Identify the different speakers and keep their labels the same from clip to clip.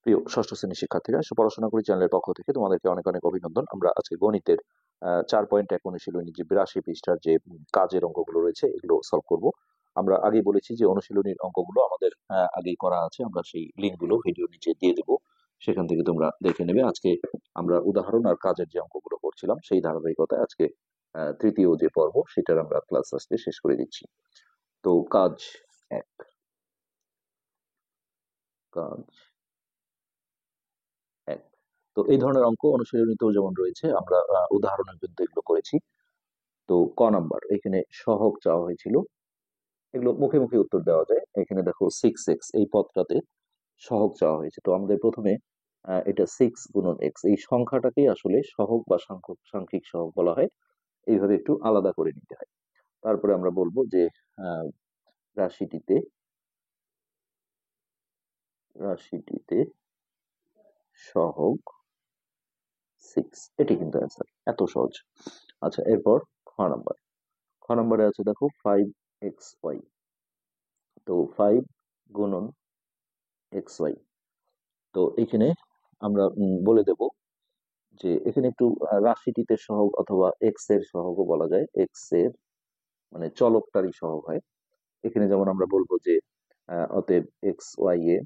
Speaker 1: প্রিয় ষষ্ঠ শ্রেণীর শিক্ষার্থীরা, পড়াশোনা করি চ্যানেলের পক্ষ থেকে তোমাদেরকে অনেক অনেক অভিনন্দন। আমরা আজকে গণিতের 4.1 অনুশীলনী যে 82 পৃষ্ঠার যে কাজের অঙ্কগুলো রয়েছে এগুলো সলভ করব। আমরা আগেই বলেছি যে অনুশীলনীর অঙ্কগুলো আমাদের আগেই করা আছে, আমরা সেই লিঙ্কগুলো ভিডিও নিচে দিয়ে দেবো, সেখান থেকে তোমরা দেখে নেবে। আজকে আমরা উদাহরণ আর কাজের যে অঙ্কগুলো করছিলাম সেই ধারাবাহিকতায় আজকে তৃতীয় যে পর্ব সেটার আমরা ক্লাস আজকে শেষ করে দিচ্ছি। তো কাজ 1, কাজ 1। তো এই ধরনের অঙ্ক অনুশীলনীতেও যেমন রয়েছে, আমরা উদাহরণের কিন্তু এগুলো করেছি। তো ক নাম্বার, এখানে সহগ চাওয়া হয়েছিল, এগুলো মুখে মুখে উত্তর দেওয়া যায়। এখানে দেখো 6x এই পদটাতে সহগ চাওয়া হয়েছে, তো আমাদের প্রথমে এটা 6 গুণন x, এই সংখ্যাটাকেই আসলে সহগ বা সাংখ্যিক সহগ বলা হয়, এইভাবে একটু আলাদা করে নিতে হয়। তারপরে আমরা বলবো যে আহ, রাশিটিতে রাশিটিতে সহগ 6, এটি কিন্তু অ্যান্সার, এত সহজ। আচ্ছা, এরপর খ নাম্বার, খ নম্বরে আছে দেখো 5xy, তো 5 গুণন xy। তো এখানে আমরা বলে দেব যে এখানে একটু রাশিটিতে সহগ অথবা এক্স এর সহগও বলা যায়, এক্স এর মানে চলকটারই সহগ হয়। এখানে যেমন আমরা বলবো যে অতএব এক্স ওয়াই এর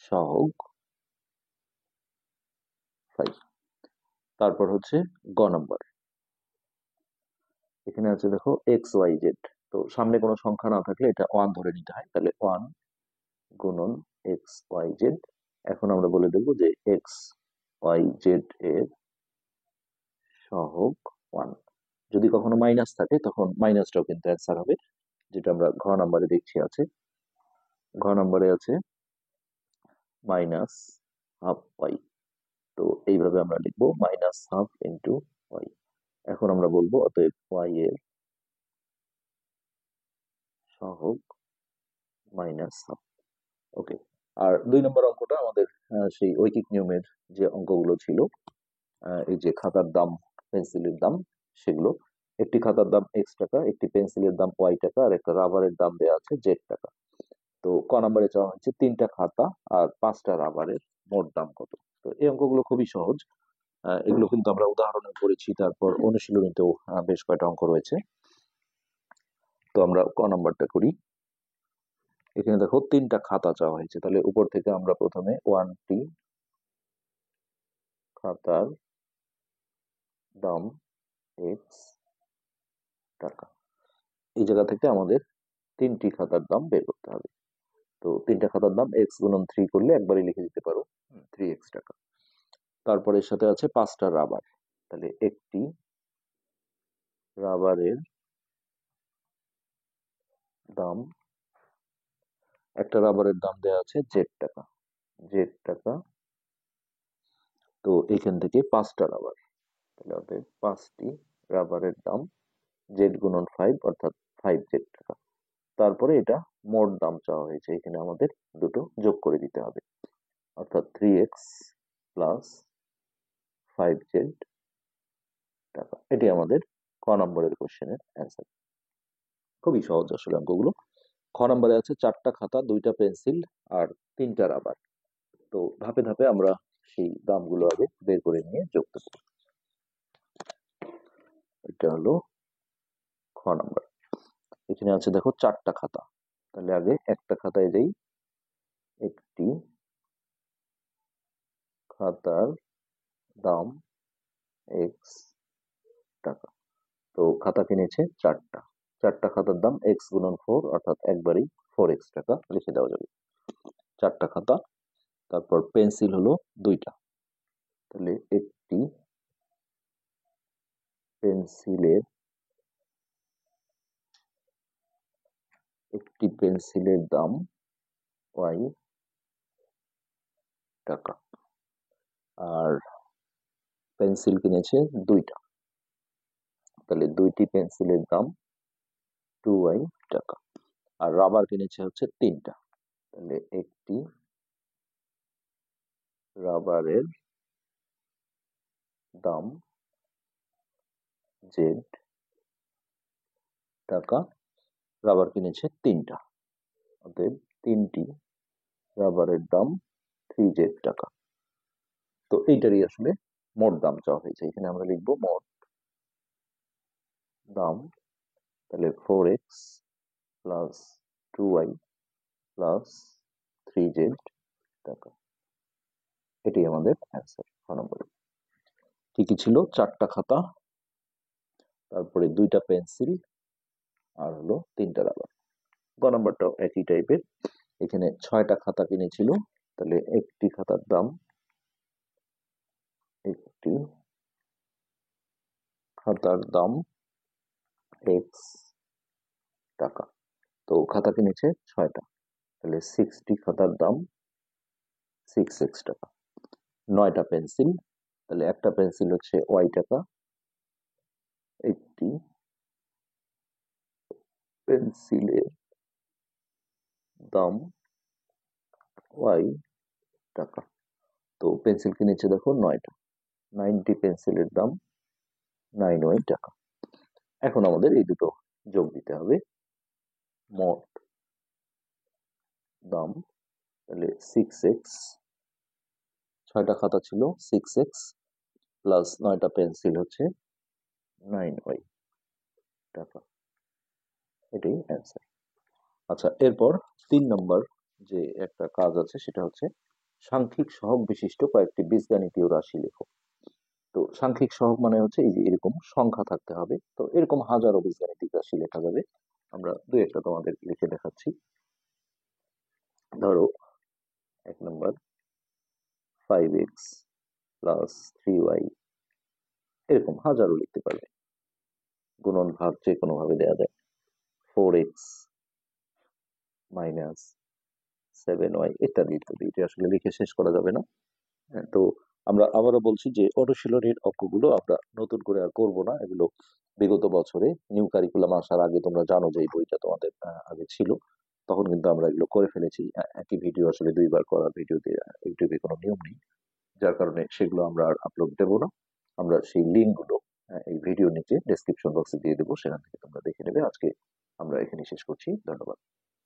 Speaker 1: সহগ 5। তারপর হচ্ছে গ নাম্বার, এখানে আছে দেখো xyz, তো সামনে কোনো সংখ্যা না থাকলে এটা 1 ধরে নিতে হয়, তাহলে 1 গুণন xyz। এখন আমরা বলে দেবো যে xyz এর সহগ 1। যদি কখনো মাইনাস থাকে তখন মাইনাসটাও কিন্তু অ্যান্সার হবে, যেটা আমরা ঘ নাম্বারে দেখছি আছে। ঘ নাম্বারে আছে -12y, তো এইভাবে আমরা লিখবো -12 ইন্টু y। এখন আমরা বলবো অতএব y এর সহগ -12। ওকে। আর 2 নম্বর অঙ্কটা আমাদের সেই ঐকিক নিয়মের যে অঙ্কগুলো ছিল, এই যে খাতার দাম, পেন্সিলের দাম, সেগুলো। একটি খাতার দাম x টাকা, একটি পেন্সিলের দাম y টাকা, আর একটা রাবারের দাম দেওয়া আছে z টাকা। তো ক নম্বরে চাওয়া হচ্ছে 3টা খাতা আর 5টা রাবারের মোট দাম কত। তো এই অঙ্কগুলো খুবই সহজ, এগুলো কিন্তু আমরা উদাহরণে করেছি, তারপর অনুশীলনীতেও বেশ কয়টা অঙ্ক রয়েছে। তো আমরা ক নাম্বারটা করি। এখানে দেখো 3টা খাতা চাওয়া হয়েছে, তাহলে উপর থেকে আমরা প্রথমে 1টি খাতার দাম x টাকা, এই জায়গা থেকে আমাদের 3টি খাতার দাম বের করতে হবে। তো 3টা খাতার দাম x গুণন 3 করলে একবারই লিখে দিতে পারো, 3x টাকা। তারপর এর সাথে আছে 5টা রাবার, তাহলে একটি রাবারের দাম, একটা রাবারের দাম দেওয়া আছে z টাকা, z টাকা। তো এখান থেকে 5টা রাবার, তাহলে আমাদের 5টি রাবারের দাম z গুণন 5 অর্থাৎ 5z টাকা। তারপরে এটা মোট দাম চাওয়া হয়েছে, এখানে আমাদের দুটো যোগ করে দিতে হবে, অর্থাৎ 3x প্লাস 5z টাকা। এটি আমাদের ক নম্বরের কোশ্চেনের অ্যান্সার। খুবই সহজ আসলে অঙ্কগুলো। খ নম্বরে আছে 4টা খাতা, 2টা পেন্সিল আর 3টা রাবার। তো ধাপে ধাপে আমরা সেই দামগুলো আগে বের করে নিয়ে যোগ করব। এটা হলো খ নম্বর। এখানে আছে দেখো 4টা খাতা, তাহলে আগে একটা খাতায় যাই। একটি খাতার দাম x টাকা, তো খাতা কিনেছে 4টা, 4টা খাতার দাম x গুণন 4 অর্থাৎ একবারই 4x টাকা লিখে দেওয়া যাবে। 4টা খাতা, তারপর পেন্সিল হলো 2টা, তাহলে পেন্সিলের একটি পেন্সিলের দাম y টাকা, আর পেন্সিল কিনেছে 2টা, তাহলে 2টি পেন্সিলের দাম 2y টাকা। আর রাবার কিনেছে হচ্ছে 3টা, তাহলে একটি রাবারের দাম z টাকা, রাবার কিনেছে 3টা, অতএব 3টি রাবারের দাম 3Z টাকা। তো এইটারই আসলে মোট দাম চাওয়া হয়েছে, এখানে আমরা লিখবো মোট দাম, তাহলে 4x plus 2y plus 3Z টাকা, এটাই আমাদের অ্যান্সার খ নম্বরে। কি কি ছিল? 4টা খাতা, তারপরে 2টা পেন্সিল, আর হলো 3টা রাবার। গ নাম্বারটাও একই টাইপের, এখানে 6টা খাতা কিনেছিল, তাহলে একটি খাতার দাম, একটি খাতার দাম x টাকা। তো খাতা কিনেছে 6টা, তাহলে 6টি খাতার দাম 6x টাকা। 9টা পেন্সিল, তাহলে একটা পেন্সিল হচ্ছে y টাকা, একটি পেন্সিলের দাম y টাকা। তো পেন্সিল কিনেছে দেখো 9টা, 9টি পেন্সিলের দাম 9y টাকা। এখন আমাদের এই দুটো যোগ দিতে হবে, মোট দাম, তাহলে 6x, 6টা খাতা ছিল 6x প্লাস 9টা পেন্সিল হচ্ছে 9y টাকা, এটাই অ্যান্সার। আচ্ছা, এরপর 3 নম্বর যে একটা কাজ আছে সেটা হচ্ছে সাংখ্যিক সহগ বিশিষ্ট কয়েকটি বীজগাণিতীয় রাশি লেখো। তো সাংখ্যিক সহগ মানে হচ্ছে এই যে এরকম সংখ্যা থাকতে হবে, তো এরকম হাজারো বীজগাণিতিক রাশি লেখা যাবে। আমরা দুই একটা তোমাদের লিখে দেখাচ্ছি। ধরো 1 নম্বর 5x প্লাস 3y, এরকম হাজারো লিখতে পারবে, গুণন ভাগ যে কোনো ভাবে দেওয়া যায়। 4x মাইনাস 7y ইত্যাদি ইত্যাদি, এটা আসলে লিখে শেষ করা যাবে না। তো আমরা আবারও বলছি যে অনুশীলনের অঙ্কগুলো আমরা নতুন করে আর করবো না, এগুলো বিগত বছরে নিউ কারিকুলাম আসার আগে তোমরা জানো যে এই বইটা তোমাদের আগে ছিল, তখন কিন্তু আমরা এগুলো করে ফেলেছি। একই ভিডিও আসলে দুইবার করার ভিডিওতে ইউটিউবে কোনো নিয়ম নেই, যার কারণে সেগুলো আমরা আর আপলোড দেবো না। আমরা সেই লিঙ্কগুলো এই ভিডিও নিচে ডেসক্রিপশন বক্সে দিয়ে দেবো, সেখান থেকে তোমরা দেখে নেবে। আজকে আমরা এখানে শেষ করছি, ধন্যবাদ।